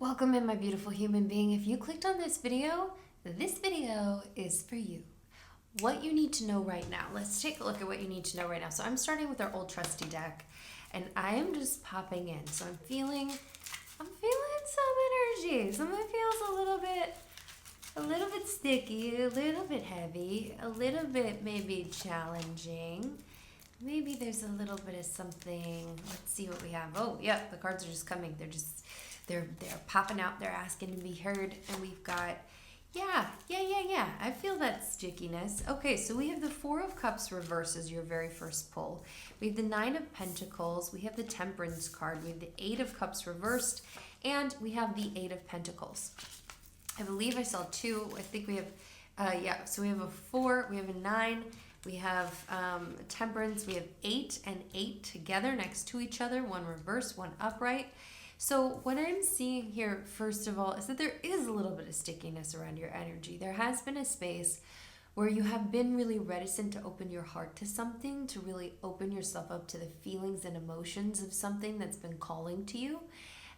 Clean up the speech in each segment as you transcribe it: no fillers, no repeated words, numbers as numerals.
Welcome in, my beautiful human being. If you clicked on this video is for you. What you need to know right now. Let's take a look at what you need to know right now. So I'm starting with our old trusty deck, and I am just popping in. So I'm feeling some energy. Something feels a little bit sticky, a little bit heavy, a little bit maybe challenging. Maybe there's a little bit of something. Let's see what we have. Oh, yeah, the cards are just coming. They're popping out. They're asking to be heard. And we've got, yeah. I feel that stickiness. Okay, so we have the Four of Cups reverse as your very first pull. We have the Nine of Pentacles. We have the Temperance card. We have the Eight of Cups reversed. And we have the Eight of Pentacles. I believe I saw two. I think we have, so we have a 4, we have a 9, we have Temperance, we have 8 and 8 together next to each other, one reverse, one upright. So what I'm seeing here, first of all, is that there is a little bit of stickiness around your energy. There has been a space where you have been really reticent to open your heart to something, to really open yourself up to the feelings and emotions of something that's been calling to you.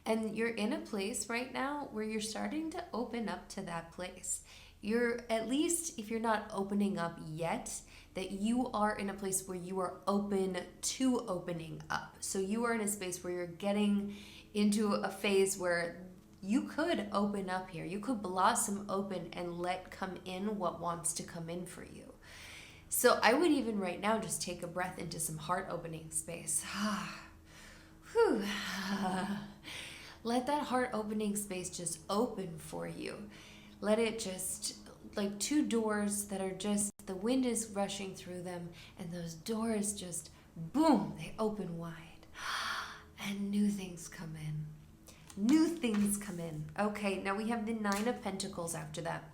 And you're in a place right now where you're starting to open up to that place. You're, at least if you're not opening up yet, that you are in a place where you are open to opening up. So you are in a space where you're getting into a phase where you could open up here. You could blossom open and let come in what wants to come in for you. So I would even right now just take a breath into some heart opening space. Whew. Let that heart opening space just open for you. Let it just, like two doors that are just, the wind is rushing through them, and those doors just, boom, they open wide. And new things come in. New things come in. Okay, now we have the Nine of Pentacles after that.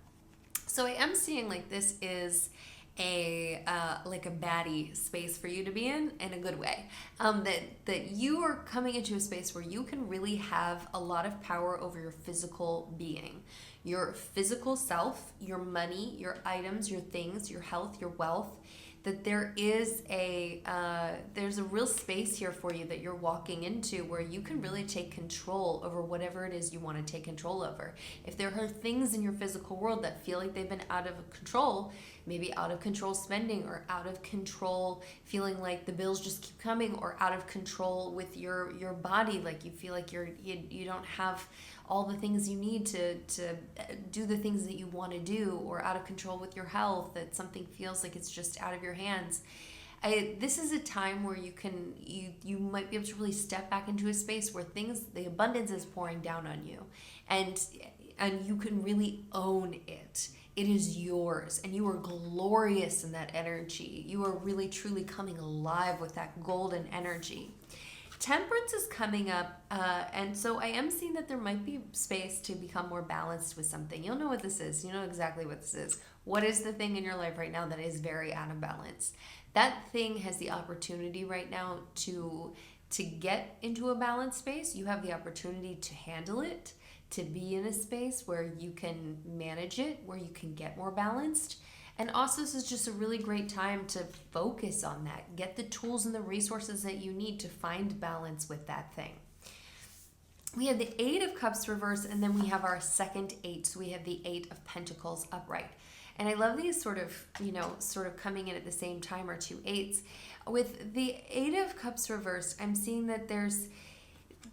So I am seeing like this is like a baddie space for you to be in a good way. That you are coming into a space where you can really have a lot of power over your physical being, your physical self, your money, your items, your things, your health, your wealth. That there is there's a real space here for you that you're walking into where you can really take control over whatever it is you want to take control over. If there are things in your physical world that feel like they've been out of control, maybe out of control spending, or out of control feeling like the bills just keep coming, or out of control with your body, like you feel like you don't have all the things you need to do the things that you want to do, or out of control with your health, that something feels like it's just out of your hands. This is a time where you might be able to really step back into a space where the abundance is pouring down on you, and you can really own it. It is yours, and you are glorious in that energy. You are really truly coming alive with that golden energy. Temperance is coming up, and so I am seeing that there might be space to become more balanced with something. You'll know what this is. You know exactly what this is. What is the thing in your life right now that is very out of balance? That thing has the opportunity right now to get into a balanced space. You have the opportunity to handle it, to be in a space where you can manage it, where you can get more balanced. And also, this is just a really great time to focus on that. Get the tools and the resources that you need to find balance with that thing. We have the Eight of Cups reverse, and then we have our second 8. So we have the Eight of Pentacles upright. And I love these sort of coming in at the same time, or two 8s. With the Eight of Cups reversed, I'm seeing that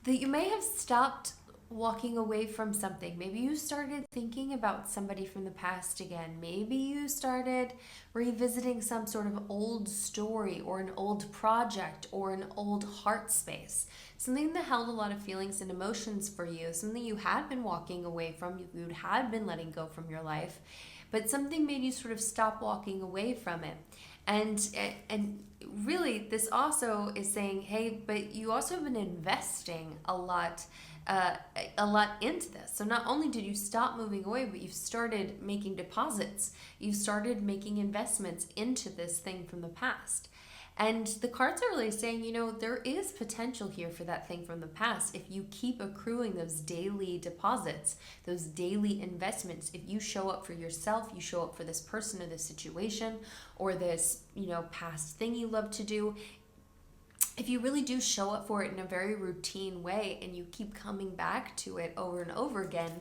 you may have stopped walking away from something. Maybe you started thinking about somebody from the past again. Maybe you started revisiting some sort of old story, or an old project, or an old heart space. Something that held a lot of feelings and emotions for you. Something you had been walking away from, you had been letting go from your life, but something made you sort of stop walking away from it. And really, this also is saying, hey, but you also have been investing a lot into this. So not only did you stop moving away, but you've started making deposits. You've started making investments into this thing from the past. And the cards are really saying, there is potential here for that thing from the past. If you keep accruing those daily deposits, those daily investments, if you show up for yourself, you show up for this person or this situation, or this, past thing you love to do, if you really do show up for it in a very routine way and you keep coming back to it over and over again,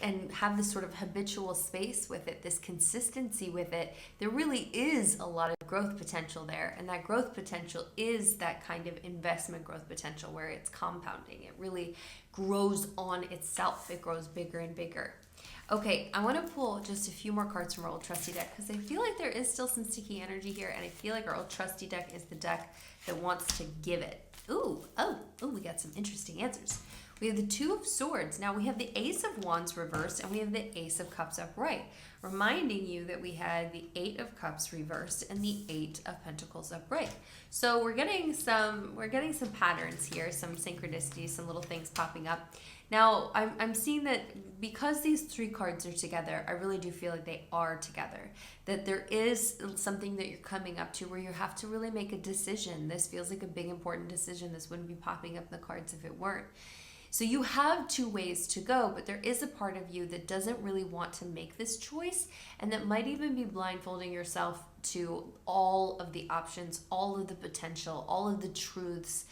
and have this sort of habitual space with it, this consistency with it, there really is a lot of growth potential there. And that growth potential is that kind of investment growth potential where it's compounding. It really grows on itself. It grows bigger and bigger. Okay, I want to pull just a few more cards from our old trusty deck because I feel like there is still some sticky energy here, and I feel like our old trusty deck is the deck that wants to give it. Ooh, we got some interesting answers. We have the Two of Swords. Now we have the Ace of Wands reversed, and we have the Ace of Cups upright, reminding you that we had the Eight of Cups reversed and the Eight of Pentacles upright. So we're getting some patterns here, some synchronicities, some little things popping up. Now, I'm seeing that because these three cards are together, I really do feel like they are together. That there is something that you're coming up to where you have to really make a decision. This feels like a big, important decision. This wouldn't be popping up in the cards if it weren't. So you have two ways to go, but there is a part of you that doesn't really want to make this choice, and that might even be blindfolding yourself to all of the options, all of the potential, all of the truths,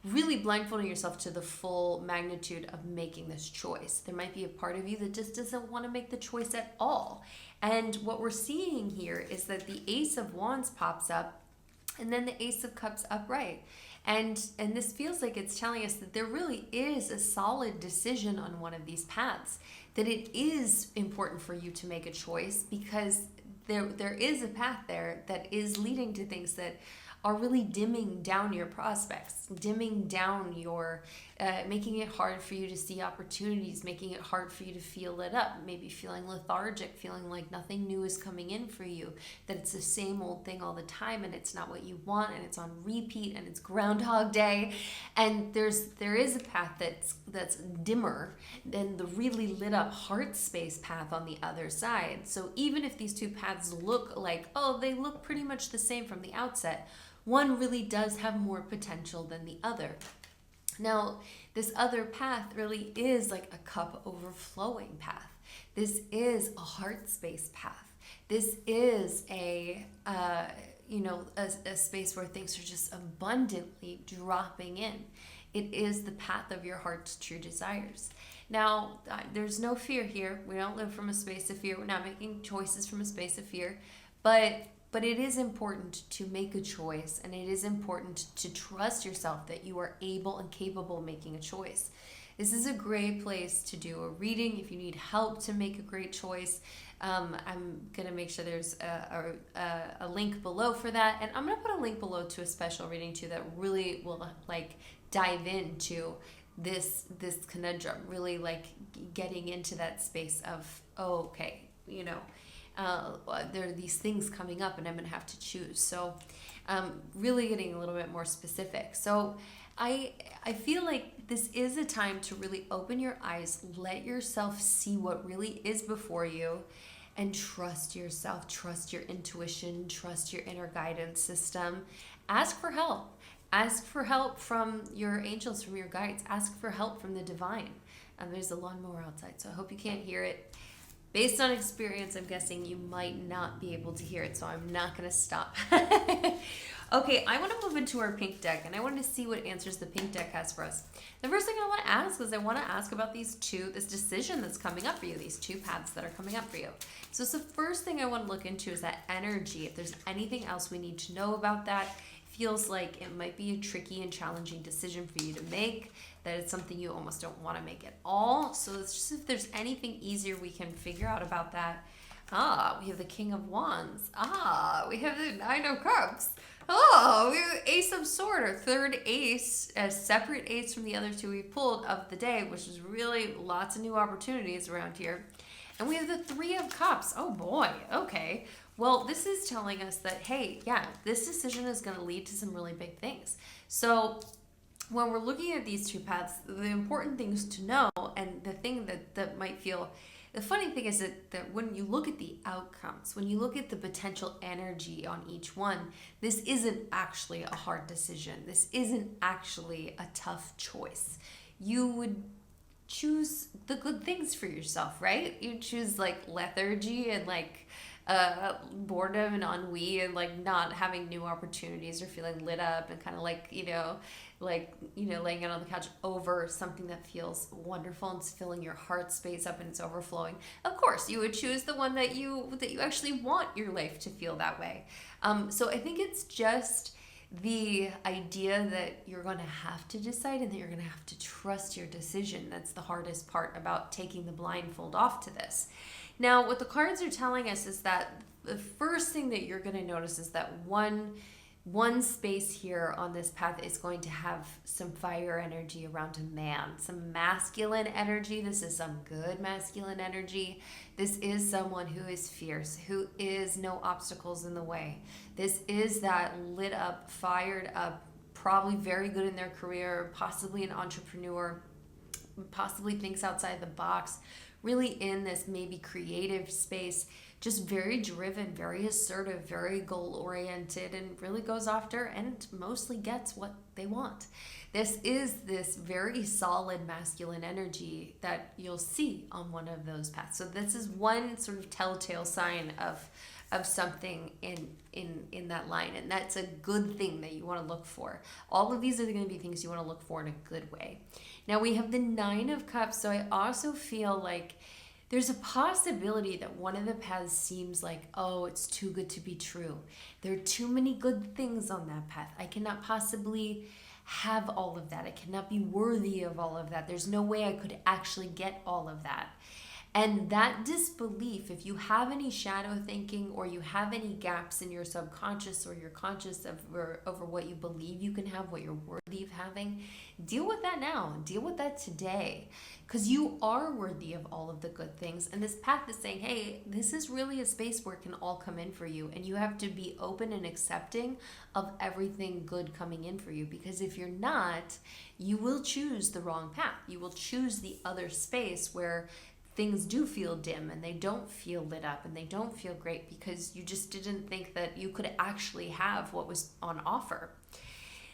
really blindfolding yourself to the full magnitude of making this choice. There might be a part of you that just doesn't want to make the choice at all. And what we're seeing here is that the Ace of Wands pops up and then the Ace of Cups upright. And this feels like it's telling us that there really is a solid decision on one of these paths, that it is important for you to make a choice because there is a path there that is leading to things that are really dimming down your prospects, dimming down your, making it hard for you to see opportunities, making it hard for you to feel lit up, maybe feeling lethargic, feeling like nothing new is coming in for you, that it's the same old thing all the time and it's not what you want and it's on repeat and it's Groundhog Day. And there is a path that's dimmer than the really lit up heart space path on the other side. So even if these two paths look like, oh, they look pretty much the same from the outset, one really does have more potential than the other. Now, this other path really is like a cup overflowing path. This is a heart space path. This is a space where things are just abundantly dropping in. It is the path of your heart's true desires. Now, there's no fear here. We don't live from a space of fear. We're not making choices from a space of fear, but it is important to make a choice, and it is important to trust yourself that you are able and capable of making a choice. This is a great place to do a reading if you need help to make a great choice. I'm going to make sure there's a link below for that, and I'm going to put a link below to a special reading too that really will dive into this conundrum, really getting into that space of, there are these things coming up and I'm going to have to choose. So really getting a little bit more specific. So I feel like this is a time to really open your eyes, let yourself see what really is before you, and trust yourself, trust your intuition, trust your inner guidance system. Ask for help. Ask for help from your angels, from your guides. Ask for help from the divine. There's a lawnmower outside, so I hope you can't hear it. Based on experience, I'm guessing you might not be able to hear it, so I'm not going to stop. Okay, I want to move into our pink deck, and I want to see what answers the pink deck has for us. The first thing I want to ask is I want to ask about this decision that's coming up for you, these two paths that are coming up for you. So it's the first thing I want to look into is that energy. If there's anything else we need to know about that, feels like it might be a tricky and challenging decision for you to make, that it's something you almost don't want to make at all. So it's just if there's anything easier we can figure out about that. We have the King of Wands. We have the Nine of Cups. We have the Ace of Swords, our third ace, a separate ace from the other two we pulled of the day, which is really lots of new opportunities around here. And we have the Three of Cups. Oh boy, okay. Well, this is telling us that, hey, yeah, this decision is going to lead to some really big things. So when we're looking at these two paths, the important things to know, and the thing that might feel, the funny thing is that when you look at the outcomes, when you look at the potential energy on each one, this isn't actually a hard decision. This isn't actually a tough choice. You would choose the good things for yourself, right? You choose lethargy and boredom and ennui and like not having new opportunities or feeling lit up and kind of like, laying out on the couch over something that feels wonderful and it's filling your heart space up and it's overflowing. Of course, you would choose the one that you actually want your life to feel that way. So I think it's just the idea that you're going to have to decide and that you're going to have to trust your decision. That's the hardest part about taking the blindfold off to this. Now, what the cards are telling us is that the first thing that you're going to notice is that one space here on this path is going to have some fire energy around a man, some masculine energy. This is some good masculine energy. This is someone who is fierce, who is no obstacles in the way. This is that lit up, fired up, probably very good in their career, possibly an entrepreneur, possibly thinks outside the box, really in this maybe creative space, just very driven, very assertive, very goal-oriented, and really goes after and mostly gets what they want. This is this very solid masculine energy that you'll see on one of those paths. So this is one sort of telltale sign of something in that line, and that's a good thing that you want to look for. All of these are going to be things you want to look for in a good way. Now we have the Nine of Cups, so I also feel like there's a possibility that one of the paths seems like, oh, it's too good to be true. There are too many good things on that path. I cannot possibly have all of that. I cannot be worthy of all of that. There's no way I could actually get all of that. And that disbelief, if you have any shadow thinking or you have any gaps in your subconscious or you're conscious over what you believe you can have, what you're worthy of having, deal with that now. Deal with that today. Because you are worthy of all of the good things. And this path is saying, hey, this is really a space where it can all come in for you. And you have to be open and accepting of everything good coming in for you. Because if you're not, you will choose the wrong path. You will choose the other space where things do feel dim and they don't feel lit up and they don't feel great because you just didn't think that you could actually have what was on offer.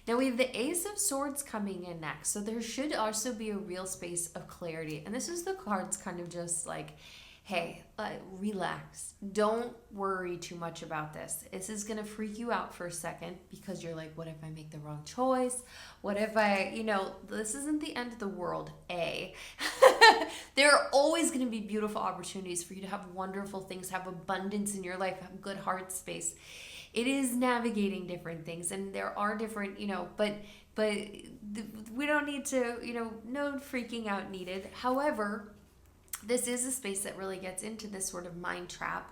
Now we have the Ace of Swords coming in next. So there should also be a real space of clarity. And this is the cards kind of just like, hey, relax. Don't worry too much about this. This is going to freak you out for a second because you're like, what if I make the wrong choice? What if this isn't the end of the world, There are always going to be beautiful opportunities for you to have wonderful things, have abundance in your life, have good heart space. It is navigating different things, and there are different, but we don't need to, no freaking out needed. However, this is a space that really gets into this sort of mind trap.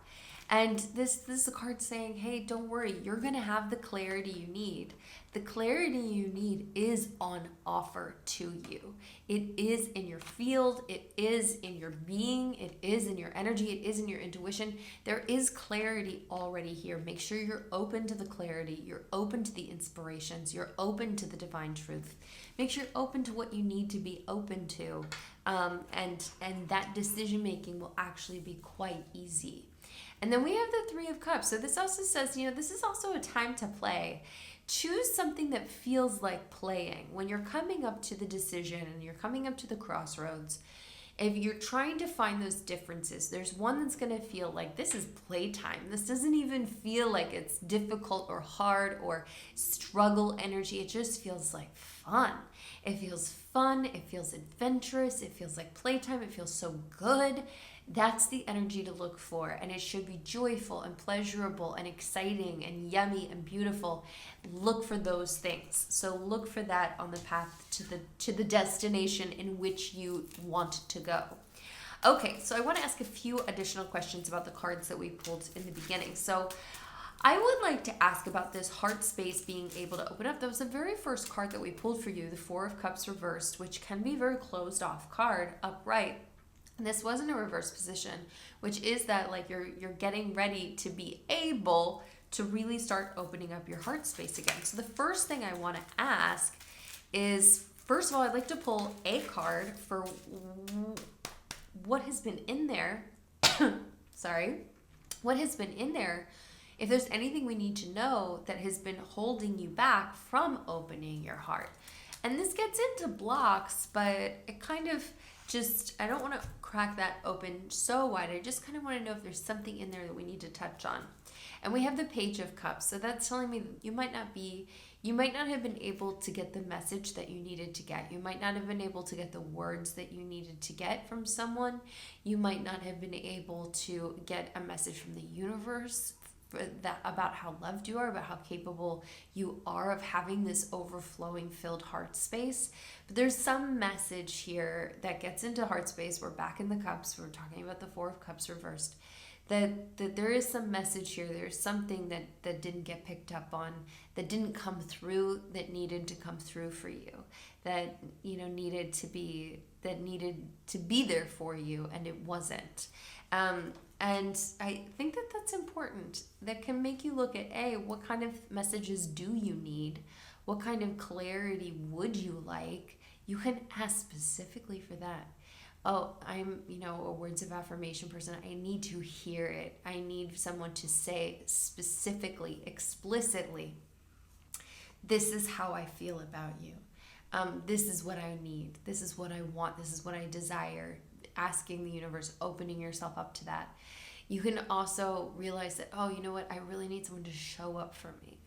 And this is a card saying, hey, don't worry, you're going to have the clarity you need. The clarity you need is on offer to you. It is in your field. It is in your being. It is in your energy. It is in your intuition. There is clarity already here. Make sure you're open to the clarity. You're open to the inspirations. You're open to the divine truth. Make sure you're open to what you need to be open to. And that decision making will actually be quite easy. And then we have the Three of Cups. So this also says, this is also a time to play. Choose something that feels like playing. When you're coming up to the decision and you're coming up to the crossroads, if you're trying to find those differences, there's one that's going to feel like this is playtime. This doesn't even feel like it's difficult or hard or struggle energy. It just feels like fun. It feels fun. It feels adventurous. It feels like playtime. It feels so good. That's the energy to look for, and it should be joyful and pleasurable and exciting and yummy and beautiful. Look for those things. So look for that on the path to the destination in which you want to go. Okay, so I want to ask a few additional questions about the cards that we pulled in the beginning. So I would like to ask about this heart space being able to open up. That was the very first card that we pulled for you, the Four of Cups reversed, which can be a very closed off card upright. And this was in a reverse position, which is that like you're getting ready to be able to really start opening up your heart space again. So the first thing I want to ask is, first of all, I'd like to pull a card for what has been in there. Sorry. What has been in there. If there's anything we need to know that has been holding you back from opening your heart. And this gets into blocks, but it kind of I don't want to crack that open so wide. I just kind of want to know if there's something in there that we need to touch on. And we have the Page of Cups. So that's telling me that you might not have been able to get the message that you needed to get. You might not have been able to get the words that you needed to get from someone. You might not have been able to get a message from the universe about how loved you are, about how capable you are of having this overflowing filled heart space. But there's some message here that gets into heart space. We're back in the cups. We're talking about the Four of Cups reversed. That there is some message here. There's something that didn't get picked up on, that didn't come through, that needed to come through for you, that needed to be there for you, and it wasn't. And I think that that's important. That can make you look at, what kind of messages do you need? What kind of clarity would you like? You can ask specifically for that. Oh, I'm, a words of affirmation person. I need to hear it. I need someone to say specifically, explicitly, this is how I feel about you. This is what I need. This is what I want. This is what I desire. Asking the universe, opening yourself up to that. You can also realize that, oh, you know what? I really need someone to show up for me.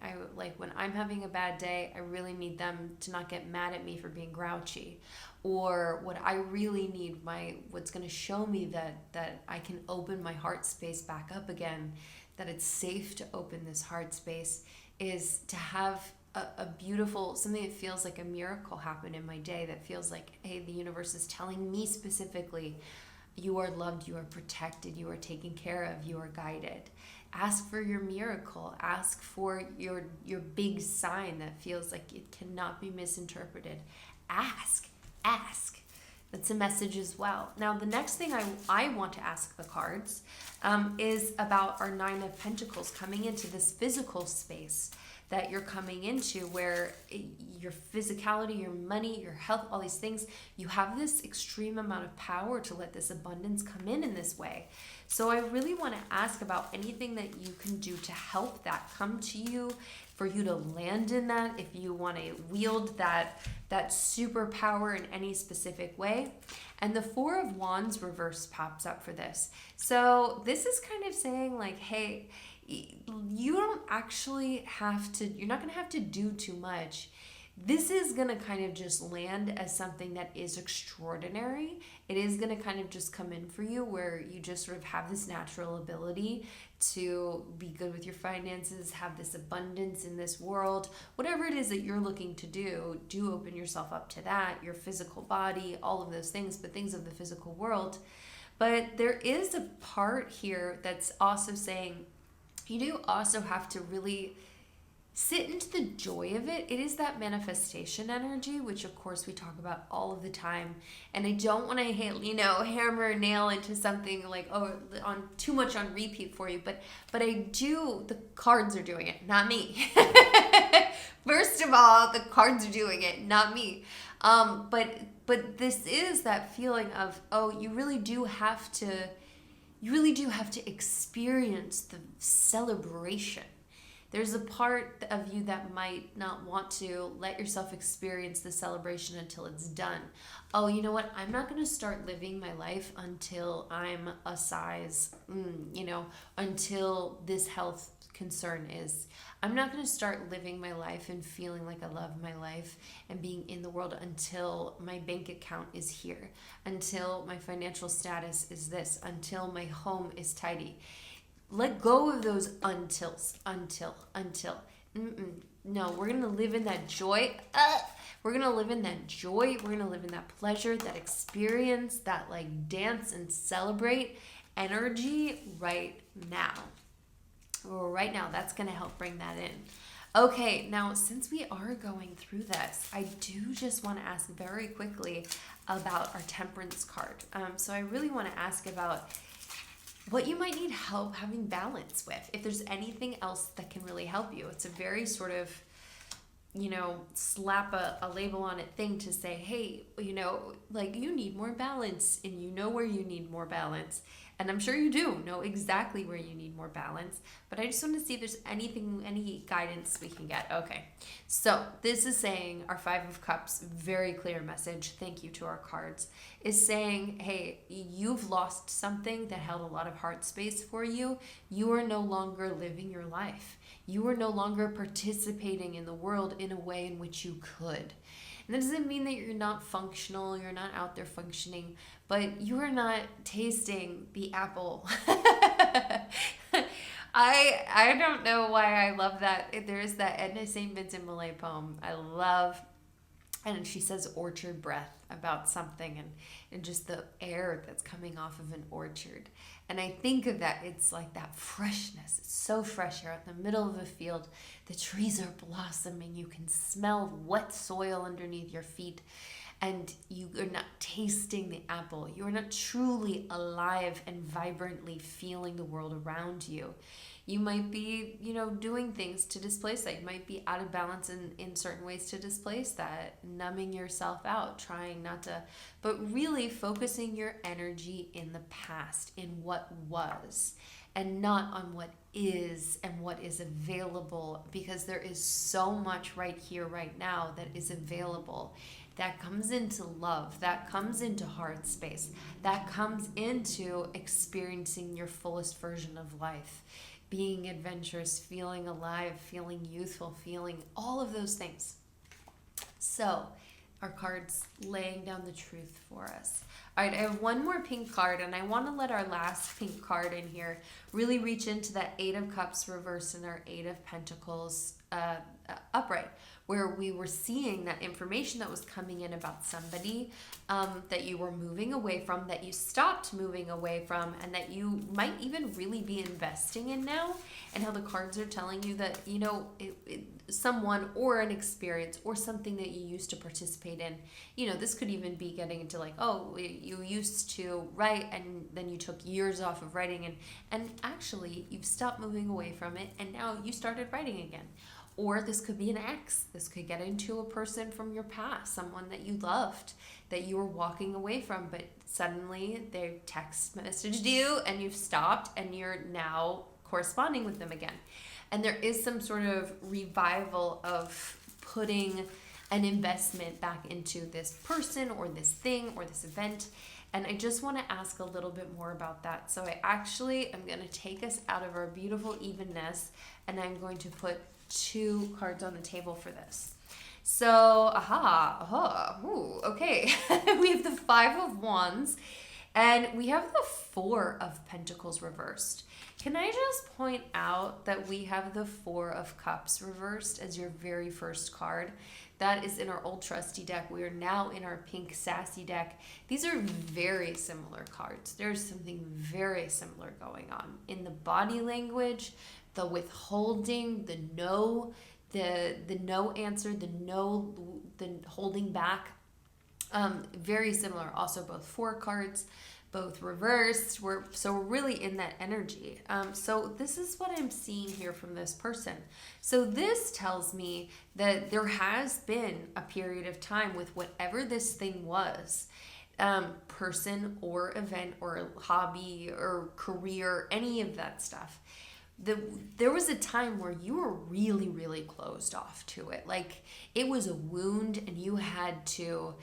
When I'm having a bad day, I really need them to not get mad at me for being grouchy. Or what I really need, what's going to show me that I can open my heart space back up again, that it's safe to open this heart space, is to have a beautiful, something that feels like a miracle happen in my day, that feels like, hey, the universe is telling me specifically, you are loved, you are protected, you are taken care of, you are guided. Ask for your miracle. Ask for your big sign that feels like it cannot be misinterpreted. Ask. That's a message as well. Now, the next thing I want to ask the cards is about our Nine of Pentacles coming into this physical space that you're coming into, where your physicality, your money, your health, all these things, you have this extreme amount of power to let this abundance come in this way. So I really want to ask about anything that you can do to help that come to you, for you to land in that, if you want to wield that superpower in any specific way. And the Four of Wands reverse pops up for this. So this is kind of saying like, hey, you don't actually have to, you're not going to have to do too much. This is going to kind of just land as something that is extraordinary. It is going to kind of just come in for you, where you just sort of have this natural ability to be good with your finances, have this abundance in this world. Whatever it is that you're looking to do open yourself up to that, your physical body, all of those things, but things of the physical world. But there is a part here that's also saying, you do also have to really sit into the joy of it. It is that manifestation energy, which of course we talk about all of the time. And I don't want to, hammer a nail into something like, on too much on repeat for you. But I do, the cards are doing it, not me. First of all, the cards are doing it, not me. But this is that feeling of, you really do have to experience the celebration. There's a part of you that might not want to let yourself experience the celebration until it's done. Oh, you know what? I'm not going to start living my life until I'm a size, until this health concern is. I'm not going to start living my life and feeling like I love my life and being in the world until my bank account is here, until my financial status is this, until my home is tidy. Let go of those untils. Until. No, we're going to live in that joy. We're going to live in that joy. We're going to live in that pleasure, that experience, that dance and celebrate energy right now. Right now, that's going to help bring that in. Okay, now since we are going through this, I do just want to ask very quickly about our Temperance card. So I really want to ask about what you might need help having balance with. If there's anything else that can really help you. It's a very sort of, slap a label on it thing to say, hey, you need more balance, and you know where you need more balance. And I'm sure you do know exactly where you need more balance, but I just want to see if there's any guidance we can get. Okay, so this is saying our Five of Cups, very clear message. Thank you to our cards. Is saying, hey, you've lost something that held a lot of heart space for you. You are no longer living your life. You are no longer participating in the world in a way in which you could. And that doesn't mean that you're not functional, you're not out there functioning, but you are not tasting the apple. I don't know why I love that. There's that Edna St. Vincent Millay poem I love, and she says orchard breath about something, and just the air that's coming off of an orchard. And I think of that, it's like that freshness. It's so fresh. You're out in the middle of a field. The trees are blossoming. You can smell wet soil underneath your feet. And you are not tasting the apple. You are not truly alive and vibrantly feeling the world around you. You might be, doing things to displace that. You might be out of balance in certain ways to displace that, numbing yourself out, trying not to, but really focusing your energy in the past, in what was, and not on what is and what is available, because there is so much right here, right now that is available. That comes into love, that comes into heart space, that comes into experiencing your fullest version of life. Being adventurous, feeling alive, feeling youthful, feeling all of those things. So, our cards laying down the truth for us. All right, I have one more pink card, and I want to let our last pink card in here really reach into that Eight of Cups reverse and our Eight of Pentacles upright, where we were seeing that information that was coming in about somebody that you were moving away from, that you stopped moving away from, and that you might even really be investing in now, and how the cards are telling you that, someone or an experience or something that you used to participate in, this could even be getting into like, oh, you used to write and then you took years off of writing, and actually you've stopped moving away from it and now you started writing again. Or this could be an ex. This could get into a person from your past, someone that you loved, that you were walking away from, but suddenly they text messaged you and you've stopped and you're now corresponding with them again. And there is some sort of revival of putting an investment back into this person or this thing or this event. And I just want to ask a little bit more about that. So I actually am going to take us out of our beautiful evenness, and I'm going to put 2 cards on the table for this. So, okay. We have the Five of Wands, and we have the Four of Pentacles reversed. Can I just point out that we have the Four of Cups reversed as your very first card? That is in our old trusty deck. We are now in our pink sassy deck. These are very similar cards. There's something very similar going on in the body language, the withholding, the no answer, the holding back. Very similar. Also, both 4 cards, both reversed. We're really in that energy. So this is what I'm seeing here from this person. So this tells me that there has been a period of time with whatever this thing was, person or event or hobby or career, any of that stuff. There was a time where you were really, really closed off to it. Like it was a wound and you had to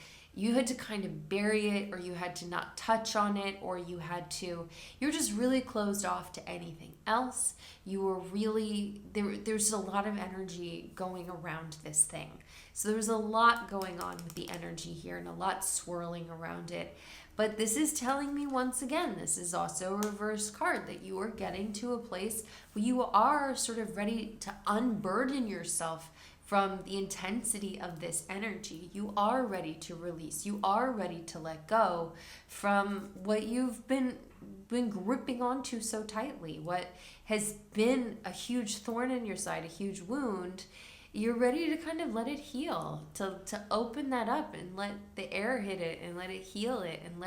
kind of bury it, or you had to not touch on it, or you're just really closed off to anything else. You were really, there's a lot of energy going around this thing. So there's a lot going on with the energy here and a lot swirling around it. But this is telling me once again, this is also a reverse card, that you are getting to a place where you are sort of ready to unburden yourself from the intensity of this energy. You are ready to release. You are ready to let go from what you've been gripping onto so tightly, what has been a huge thorn in your side, a huge wound. You're ready to kind of let it heal, to open that up and let the air hit it and let it heal it and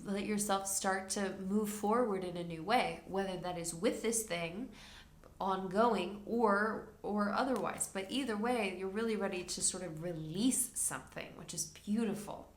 let yourself start to move forward in a new way, whether that is with this thing ongoing or otherwise. But either way, you're really ready to sort of release something, which is beautiful.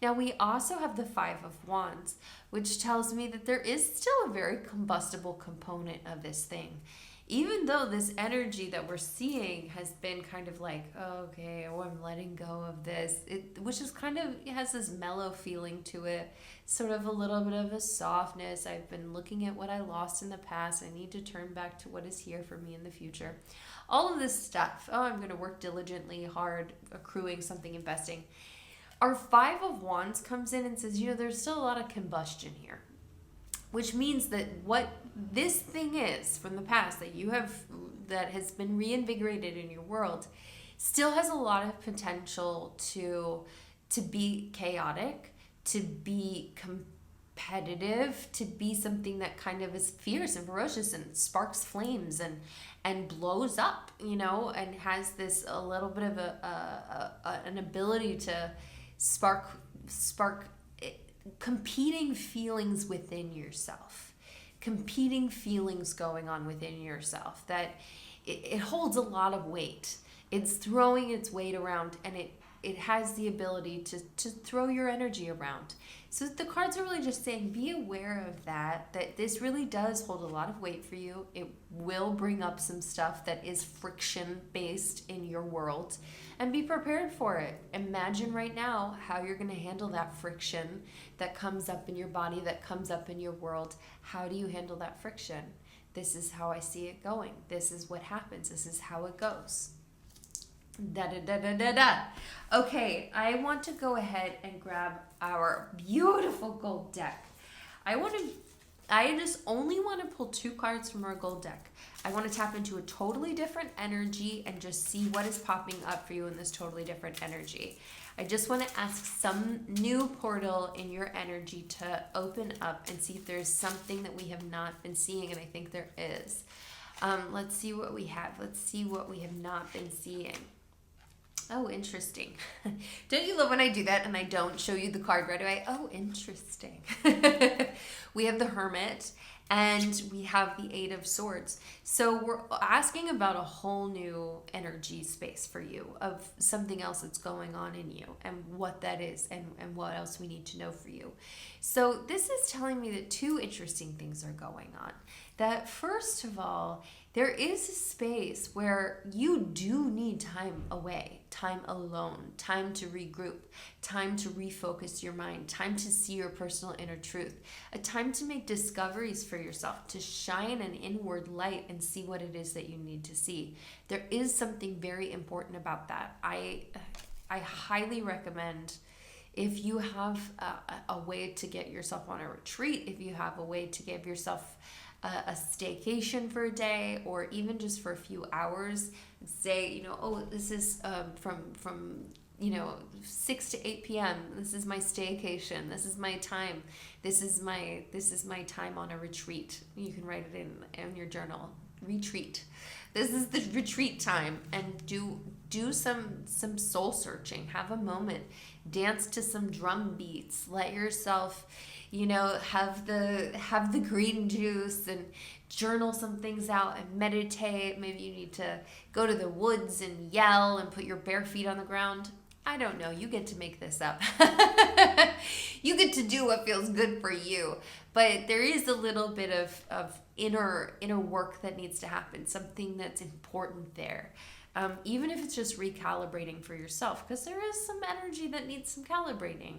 Now we also have the Five of Wands, which tells me that there is still a very combustible component of this thing. Even though this energy that we're seeing has been kind of like, oh, okay, oh, I'm letting go of this, which is kind of, it has this mellow feeling to it, sort of a little bit of a softness. I've been looking at what I lost in the past. I need to turn back to what is here for me in the future. All of this stuff. Oh, I'm going to work diligently, hard, accruing something, investing. Our Five of Wands comes in and says, there's still a lot of combustion here. Which means that what this thing is from the past that has been reinvigorated in your world still has a lot of potential to be chaotic, to be competitive, to be something that kind of is fierce and ferocious and sparks flames and blows up, and has this a little bit of an ability to spark competing feelings within yourself, competing feelings going on within yourself, that it holds a lot of weight. It's throwing its weight around, and it has the ability to throw your energy around. So the cards are really just saying, be aware of that this really does hold a lot of weight for you. It will bring up some stuff that is friction based in your world, and be prepared for it. Imagine right now how you're going to handle that friction that comes up in your body, that comes up in your world. How do you handle that friction? This is how I see it going. This is what happens. This is how it goes. Da da da da da da. Okay, I want to go ahead and grab our beautiful gold deck. I just only want to pull 2 cards from our gold deck. I want to tap into a totally different energy and just see what is popping up for you in this totally different energy. I just want to ask some new portal in your energy to open up and see if there's something that we have not been seeing, and I think there is. Let's see what we have. Let's see what we have not been seeing. Oh, interesting. Don't you love when I do that and I don't show you the card right away? Oh, interesting. We have the Hermit and we have the Eight of Swords. So we're asking about a whole new energy space for you, of something else that's going on in you and what that is, and what else we need to know for you. So this is telling me that 2 interesting things are going on. That first of all, there is a space where you do need time away, time alone, time to regroup, time to refocus your mind, time to see your personal inner truth, a time to make discoveries for yourself, to shine an inward light and see what it is that you need to see. There is something very important about that. I highly recommend, if you have a way to get yourself on a retreat, if you have a way to give yourself a staycation for a day, or even just for a few hours, say, this is from 6 to 8 p.m. This is my staycation. This is my time. This is my time on a retreat. You can write it in your journal. Retreat. This is the retreat time, and do some soul searching. Have a moment. Dance to some drum beats. Let yourself, have the green juice and journal some things out and meditate. Maybe you need to go to the woods and yell and put your bare feet on the ground. I don't know. You get to make this up. You get to do what feels good for you. But there is a little bit of inner work that needs to happen, something that's important there. Even if it's just recalibrating for yourself, because there is some energy that needs some calibrating.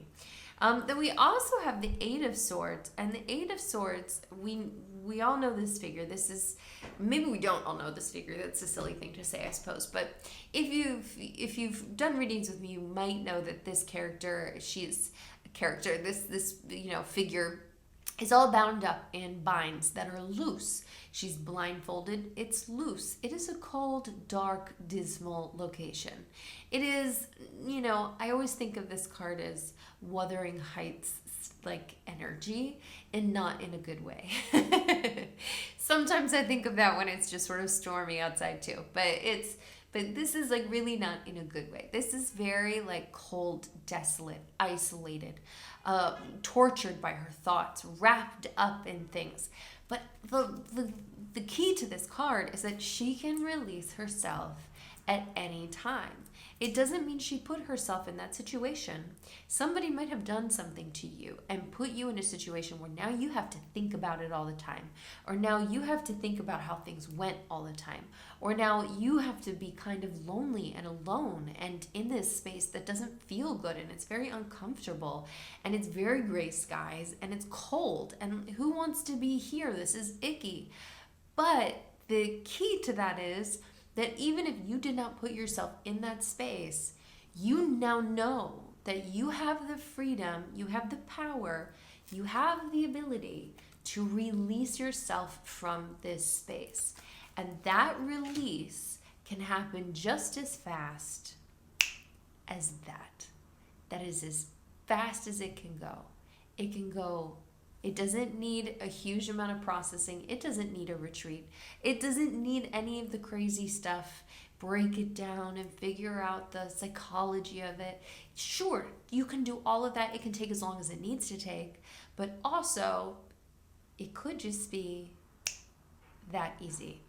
Then we also have the Eight of Swords, and the Eight of Swords, we all know this figure. This is, maybe we don't all know this figure. That's a silly thing to say, I suppose. But if you've done readings with me, you might know that this character, this figure is all bound up in binds that are loose. She's blindfolded. It's loose. It is a cold, dark, dismal location. It is, I always think of this card as Wuthering Heights like energy, and not in a good way. Sometimes I think of that when it's just sort of stormy outside too, but this is like really not in a good way. This is very like cold, desolate, isolated, tortured by her thoughts, wrapped up in things. But the key to this card is that she can release herself at any time. It doesn't mean she put herself in that situation. Somebody might have done something to you and put you in a situation where now you have to think about it all the time. Or now you have to think about how things went all the time. Or now you have to be kind of lonely and alone and in this space that doesn't feel good, and it's very uncomfortable, and it's very gray skies, and it's cold, and who wants to be here? This is icky. But the key to that is that even if you did not put yourself in that space, you now know that you have the freedom, you have the power, you have the ability to release yourself from this space. And that release can happen just as fast as that. That is as fast as it can go. It can go. It doesn't need a huge amount of processing. It doesn't need a retreat. It doesn't need any of the crazy stuff. Break it down and figure out the psychology of it. Sure, you can do all of that. It can take as long as it needs to take. But also, it could just be that easy.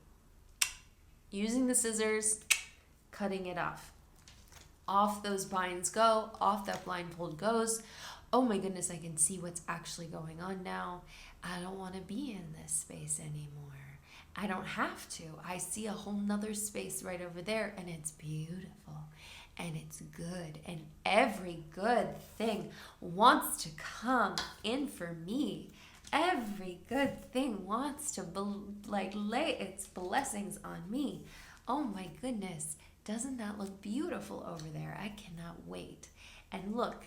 Using the scissors, cutting it off. Off those binds go, off that blindfold goes. Oh my goodness, I can see what's actually going on now. I don't want to be in this space anymore. I don't have to. I see a whole nother space right over there, and it's beautiful and it's good. And every good thing wants to come in for me. Every good thing wants to lay its blessings on me. Oh my goodness, doesn't that look beautiful over there? I cannot wait. And look,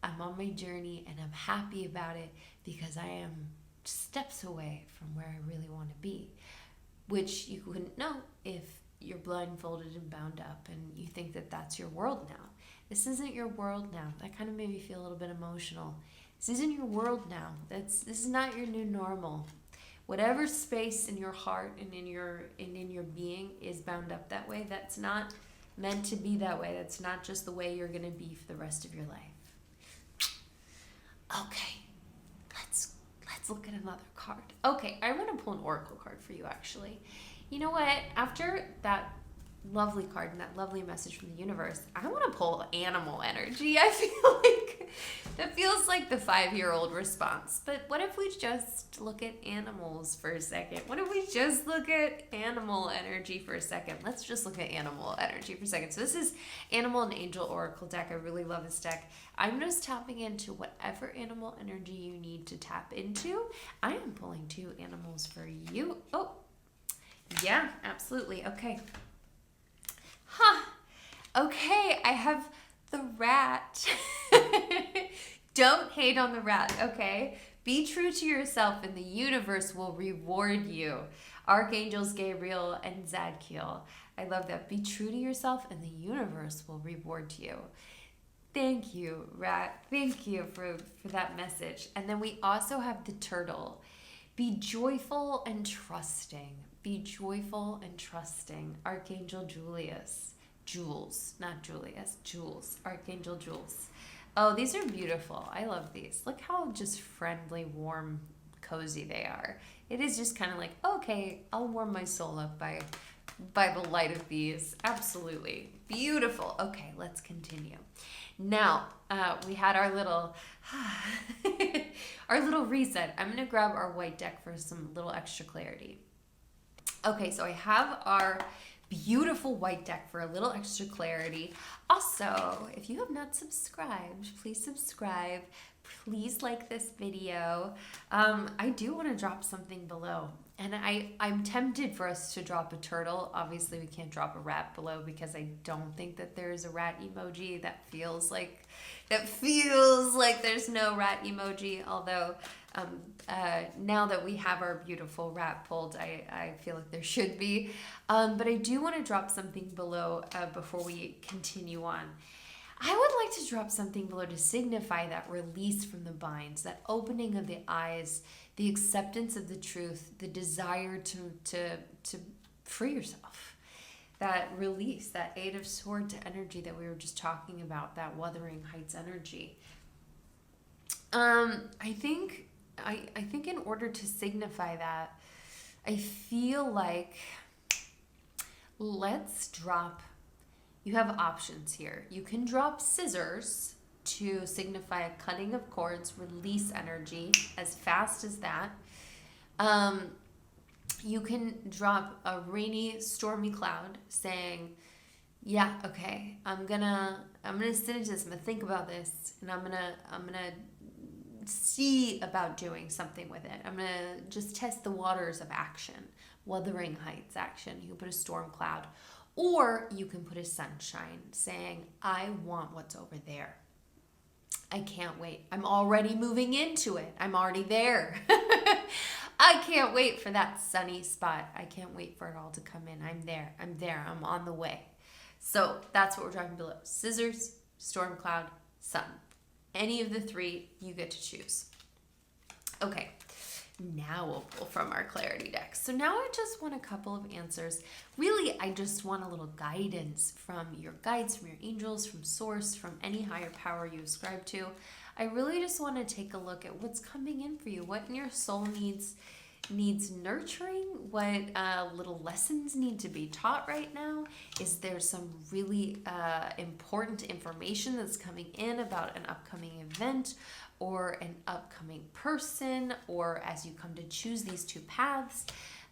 I'm on my journey and I'm happy about it because I am steps away from where I really want to be, which you wouldn't know if you're blindfolded and bound up and you think that that's your world now. This isn't your world now. That kind of made me feel a little bit emotional. This isn't your world now. This is not your new normal. Whatever space in your heart and in your being is bound up that way, that's not meant to be that way. That's not just the way you're going to be for the rest of your life. Okay, let's look at another card. Okay, I want to pull an oracle card for you, actually. You know what? After that lovely card and that lovely message from the universe, I want to pull animal energy. I feel like that feels like the 5-year-old response. But what if we just look at animals for a second? What if we just look at animal energy for a second? Let's just look at animal energy for a second. So this is Animal and Angel Oracle deck. I really love this deck. I'm just tapping into whatever animal energy you need to tap into. I am pulling 2 animals for you. Oh, yeah, absolutely. Okay. Okay, I have the rat. Don't hate on the rat, okay? Be true to yourself and the universe will reward you. Archangels Gabriel and Zadkiel. I love that. Be true to yourself and the universe will reward you. Thank you, rat. Thank you for that message. And then we also have the turtle. Be joyful and trusting. Be joyful and trusting. Archangel Jules, not Julius, Jules. Archangel Jules. Oh, these are beautiful. I love these. Look how just friendly, warm, cozy they are. It is just kind of like, okay, I'll warm my soul up by the light of these. Absolutely. Beautiful. Okay, let's continue. Now, we had our little our little reset. I'm going to grab our white deck for some little extra clarity. Okay, so I have our beautiful white deck for a little extra clarity. Also, if you have not subscribed, please subscribe. Please like this video. I do want to drop something below. And I'm tempted for us to drop a turtle. Obviously, we can't drop a rat below because I don't think that there's a rat emoji. That feels like there's no rat emoji. Although now that we have our beautiful rat pulled, I feel like there should be. But I do want to drop something below before we continue on. I would like to drop something below to signify that release from the binds, that opening of the eyes, the acceptance of the truth, the desire to free yourself, that release, that 8 of Swords energy that we were just talking about, that Wuthering Heights energy. I think in order to signify that, I feel like let's drop you have options here. You can drop scissors to signify a cutting of cords, release energy as fast as that. You can drop a rainy, stormy cloud saying, yeah, okay, I'm gonna sit into this, I'm gonna think about this, and I'm gonna see about doing something with it. I'm gonna just test the waters of action, Wuthering Heights action. You can put a storm cloud, or you can put a sunshine saying, I want what's over there. I can't wait. I'm already moving into it. I'm already there. I can't wait for that sunny spot. I can't wait for it all to come in. I'm there. I'm on the way. So that's what we're dropping below. Scissors, storm cloud, sun. Any of the three, you get to choose. Okay, now we'll pull from our clarity deck. So now I just want a couple of answers. Really, I just want a little guidance from your guides, from your angels, from source, from any higher power you ascribe to. I really just want to take a look at what's coming in for you, what in your soul needs nurturing, what little lessons need to be taught right now. Is there some really important information that's coming in about an upcoming event or an upcoming person, or as you come to choose these two paths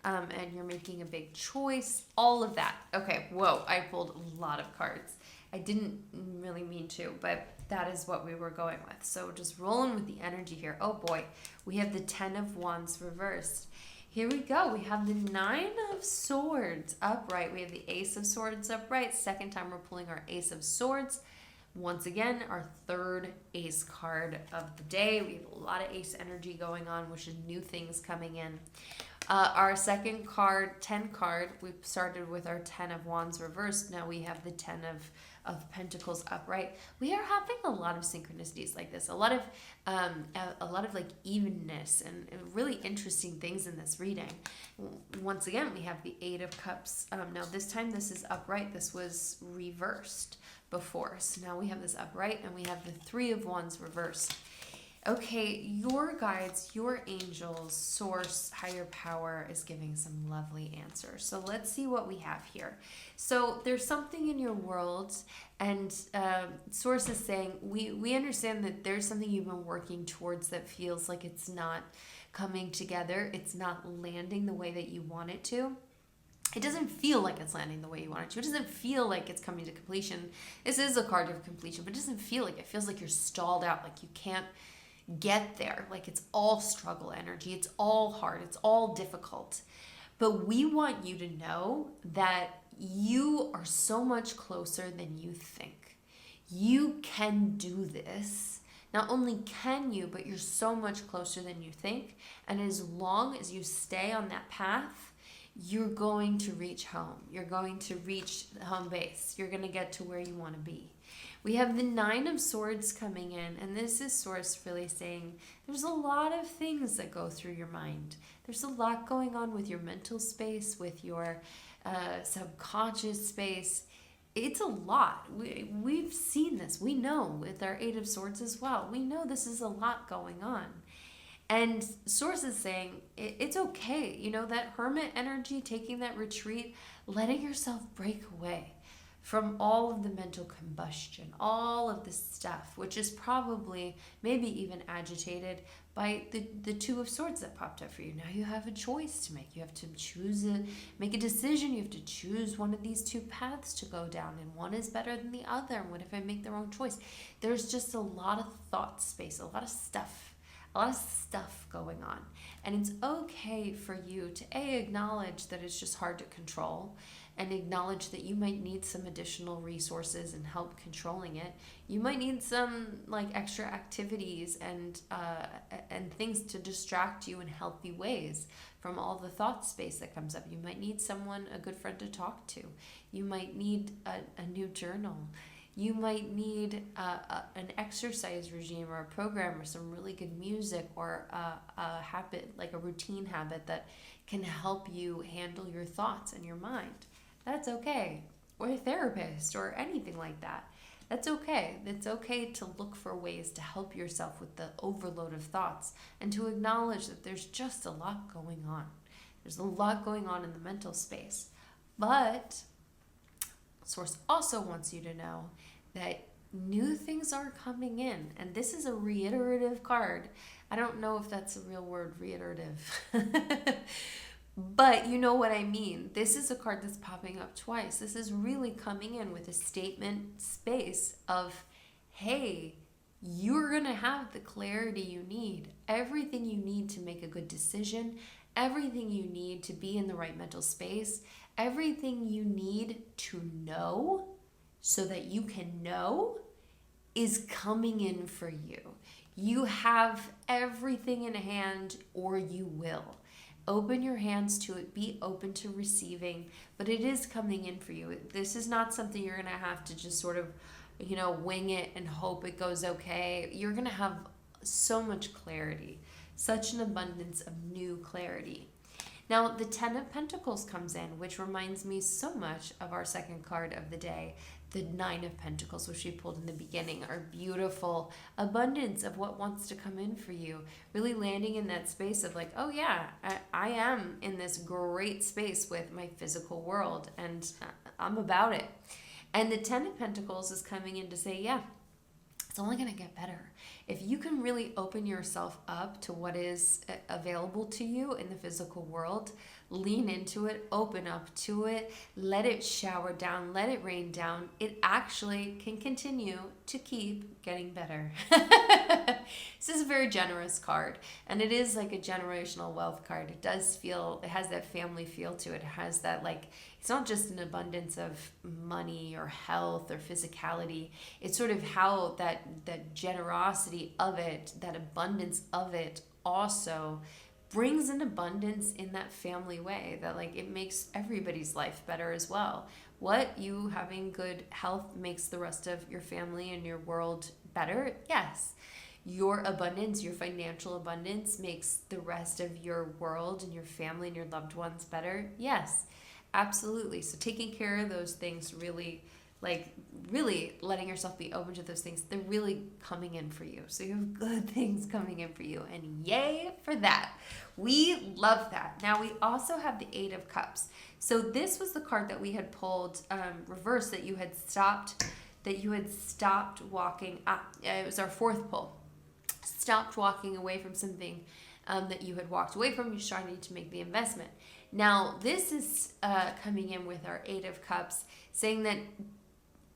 and you're making a big choice, all of that. Okay, whoa, I pulled a lot of cards. I didn't really mean to, but that is what we were going with. So just rolling with the energy here. Oh boy, we have the 10 of Wands reversed. Here we go. We have the 9 of Swords upright. We have the Ace of Swords upright. Second time we're pulling our Ace of Swords. Once again, our third Ace card of the day. We have a lot of Ace energy going on, which is new things coming in. Our second card, 10 card, we started with our 10 of Wands reversed. Now we have the 10 of Pentacles upright. We are having a lot of synchronicities like this, a lot of like evenness and really interesting things in this reading. Once again, we have the 8 of Cups. Now this time this is upright. This was reversed before. So now we have this upright and we have the 3 of Wands reversed. Okay, your guides, your angels, source, higher power is giving some lovely answers. So let's see what we have here. So there's something in your world, and source is saying, we understand that there's something you've been working towards that feels like it's not coming together. It's not landing the way that you want it to. It doesn't feel like it's landing the way you want it to. It doesn't feel like it's coming to completion. This is a card of completion, but it doesn't feel like it. It feels like you're stalled out, like you can't get there, like it's all struggle energy, it's all hard, it's all difficult. But we want you to know that you are so much closer than you think. You can do this. Not only can you, but you're so much closer than you think. And as long as you stay on that path, you're going to reach home. You're going to reach home base. You're going to get to where you want to be. We have the 9 of Swords coming in, and this is source really saying there's a lot of things that go through your mind. There's a lot going on with your mental space, with your subconscious space. It's a lot. We've seen this. We know with our 8 of Swords as well. We know this is a lot going on. And source is saying it's okay. You know, that hermit energy, taking that retreat, letting yourself break away from all of the mental combustion, all of the stuff, which is probably maybe even agitated by the 2 of Swords that popped up for you. Now you have a choice to make. You have to make a decision. You have to choose one of these 2 paths to go down, and one is better than the other. And what if I make the wrong choice? There's just a lot of thought space, a lot of stuff going on. And it's okay for you to acknowledge that it's just hard to control, and acknowledge that you might need some additional resources and help controlling it. You might need some like extra activities and things to distract you in healthy ways from all the thought space that comes up. You might need a good friend to talk to. You might need a new journal. You might need an exercise regime or a program or some really good music or a habit, like a routine habit that can help you handle your thoughts and your mind. That's okay. Or a therapist or anything like that. That's okay. It's okay to look for ways to help yourself with the overload of thoughts and to acknowledge that there's just a lot going on. There's a lot going on in the mental space. But Source also wants you to know that new things are coming in. And this is a reiterative card. I don't know if that's a real word, reiterative. But you know what I mean. This is a card that's popping up twice. This is really coming in with a statement space of, hey, you're going to have the clarity you need, everything you need to make a good decision, everything you need to be in the right mental space, everything you need to know so that you can know is coming in for you. You have everything in hand, or you will. Open your hands to it. Be open to receiving, but it is coming in for you. This is not something you're going to have to just sort of, wing it and hope it goes okay. You're going to have so much clarity, such an abundance of new clarity. Now, the Ten of Pentacles comes in, which reminds me so much of our second card of the day, the Nine of Pentacles, which we pulled in the beginning, our beautiful abundance of what wants to come in for you. Really landing in that space of like, oh yeah, I am in this great space with my physical world, and I'm about it. And the Ten of Pentacles is coming in to say, yeah, it's only going to get better. If you can really open yourself up to what is available to you in the physical world, lean into it, open up to it, let it shower down, let it rain down, it actually can continue to keep getting better. This is a very generous card, and it is like a generational wealth card. It does feel, it has that family feel to it. It has that, like, it's not just an abundance of money or health or physicality. It's sort of how that generosity of it, that abundance of it also brings an abundance in that family way, that like it makes everybody's life better as well. What you having good health makes the rest of your family and your world better? Yes. Your abundance, your financial abundance makes the rest of your world and your family and your loved ones better? Yes, absolutely. So taking care of those things, really letting yourself be open to those things, they're really coming in for you. So you have good things coming in for you, and yay for that. We love that. Now we also have the Eight of Cups. So this was the card that we had pulled reverse, that you had stopped walking up. It was our fourth pull. Stopped walking away from something that you had walked away from. You started to make the investment. Now this is coming in with our Eight of Cups, saying that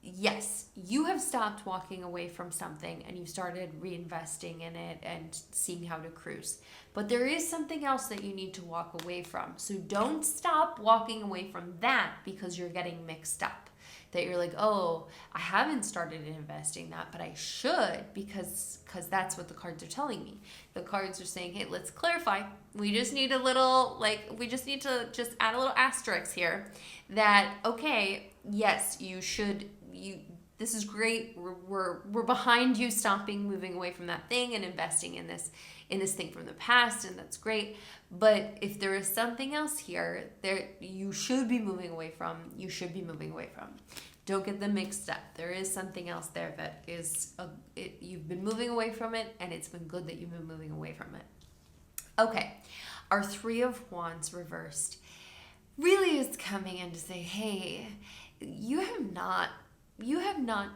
yes, you have stopped walking away from something and you started reinvesting in it and seeing how to cruise. But there is something else that you need to walk away from. So don't stop walking away from that because you're getting mixed up. That you're like, oh, I haven't started investing that, but I should, because that's what the cards are telling me. The cards are saying, hey, let's clarify. We just need to just add a little asterisk here that, okay, yes, you should, this is great. We're behind you stopping moving away from that thing and investing in this thing from the past, and that's great. But if there is something else here there you should be moving away from, don't get them mixed up. There is something else there that is you've been moving away from it, and it's been good that you've been moving away from it. Okay, our Three of Wands reversed really is coming in to say, hey, you have not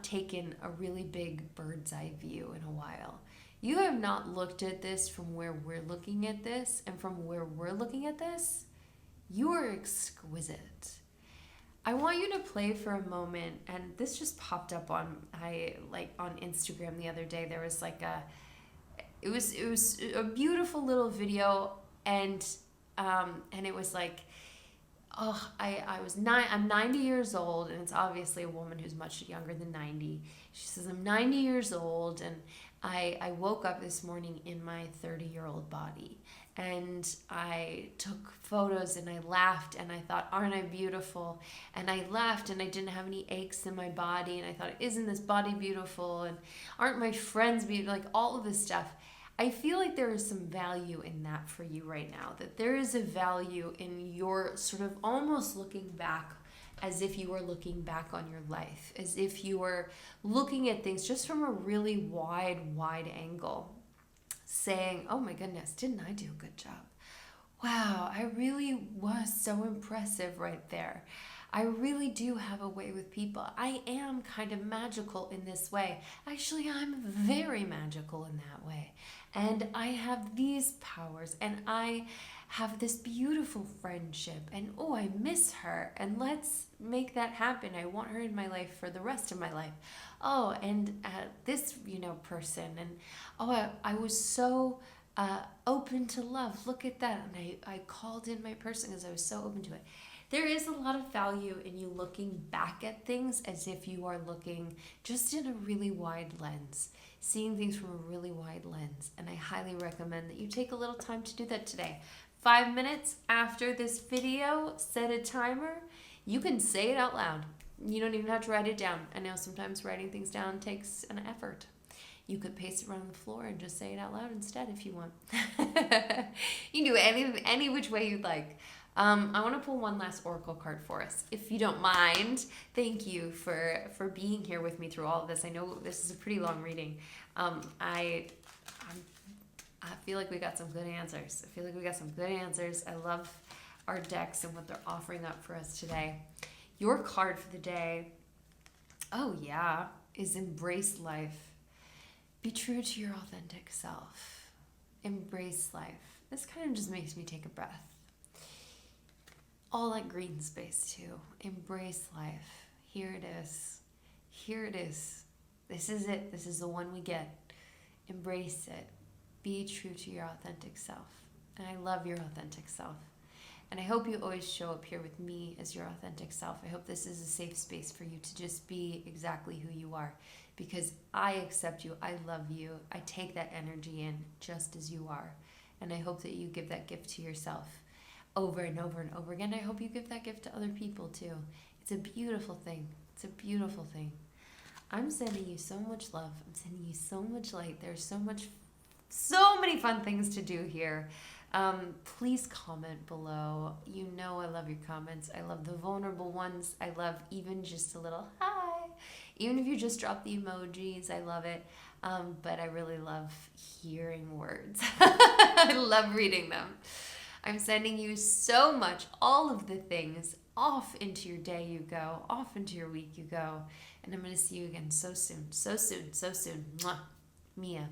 taken a really big bird's eye view in a while. You have not looked at this from where we're looking at this, and from where we're looking at this, you are exquisite. I want you to play for a moment, and this just popped up on Instagram the other day. There was it was a beautiful little video, and it was like, oh, I'm 90 years old, and it's obviously a woman who's much younger than 90. She says, I'm 90 years old, and I woke up this morning in my 30-year-old body, and I took photos, and I laughed, and I thought, aren't I beautiful? And I laughed, and I didn't have any aches in my body, and I thought, isn't this body beautiful? And aren't my friends beautiful? Like all of this stuff. I feel like there is some value in that for you right now, that there is a value in your sort of almost looking back, as if you were looking back on your life, as if you were looking at things just from a really wide angle, saying, oh my goodness, didn't I do a good job? Wow, I really was so impressive right there. I really do have a way with people. I am kind of magical in this way. Actually, I'm very magical in that way. And I have these powers, and I have this beautiful friendship, and oh, I miss her, and let's make that happen. I want her in my life for the rest of my life. Oh, and this, person, and oh, I was so open to love. Look at that. And I called in my person because I was so open to it. There is a lot of value in you looking back at things as if you are looking just in a really wide lens, seeing things from a really wide lens. And I highly recommend that you take a little time to do that today. 5 minutes after this video, set a timer. You can say it out loud. You don't even have to write it down. I know sometimes writing things down takes an effort. You could pace it around the floor and just say it out loud instead if you want. You can do it any which way you'd like. I want to pull one last oracle card for us, if you don't mind. Thank you for being here with me through all of this. I know this is a pretty long reading. I feel like we got some good answers. I love our decks and what they're offering up for us today. Your card for the day, oh yeah, is Embrace Life. Be true to your authentic self. Embrace life. This kind of just makes me take a breath. All that green space too. Embrace life. Here it is. This is it. This is the one we get. Embrace it. Be true to your authentic self. And I love your authentic self. And I hope you always show up here with me as your authentic self. I hope this is a safe space for you to just be exactly who you are. Because I accept you. I love you. I take that energy in just as you are. And I hope that you give that gift to yourself over and over and over again. I hope you give that gift to other people too. It's a beautiful thing. I'm sending you so much love. I'm sending you so much light. There's so many fun things to do here. Please comment below. You know I love your comments. I love the vulnerable ones. I love even just a little hi. Even if you just drop the emojis, I love it. But I really love hearing words. I love reading them. I'm sending you so much, all of the things. Off into your day you go. Off into your week you go. And I'm going to see you again so soon. Mwah. Mia.